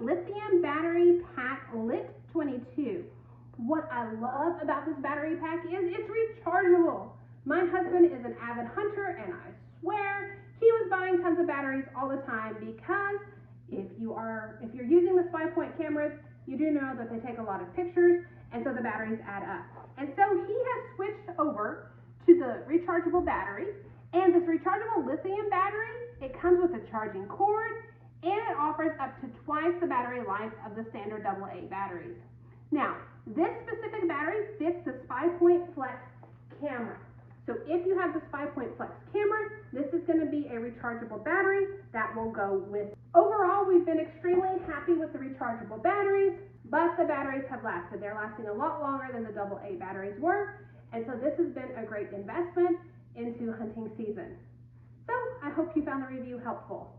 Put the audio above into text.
Lithium Battery Pack Lit 22. What I love about this battery pack is it's rechargeable. My husband is an avid hunter, and I swear he was buying tons of batteries all the time because if you're using the SPYPOINT cameras, you do know that they take a lot of pictures, and so the batteries add up. And so he has switched over to the rechargeable battery, and this rechargeable lithium battery, it comes with a charging cord, and it offers up to twice the battery life of the standard AA batteries. Now, this specific battery fits the SPYPOINT Flex camera. So if you have the SPYPOINT Flex camera, this is going to be a rechargeable battery that will go with it. Overall, we've been extremely happy with the rechargeable batteries, but the batteries have lasted. They're lasting a lot longer than the AA batteries were, and so this has been a great investment into hunting season. So I hope you found the review helpful.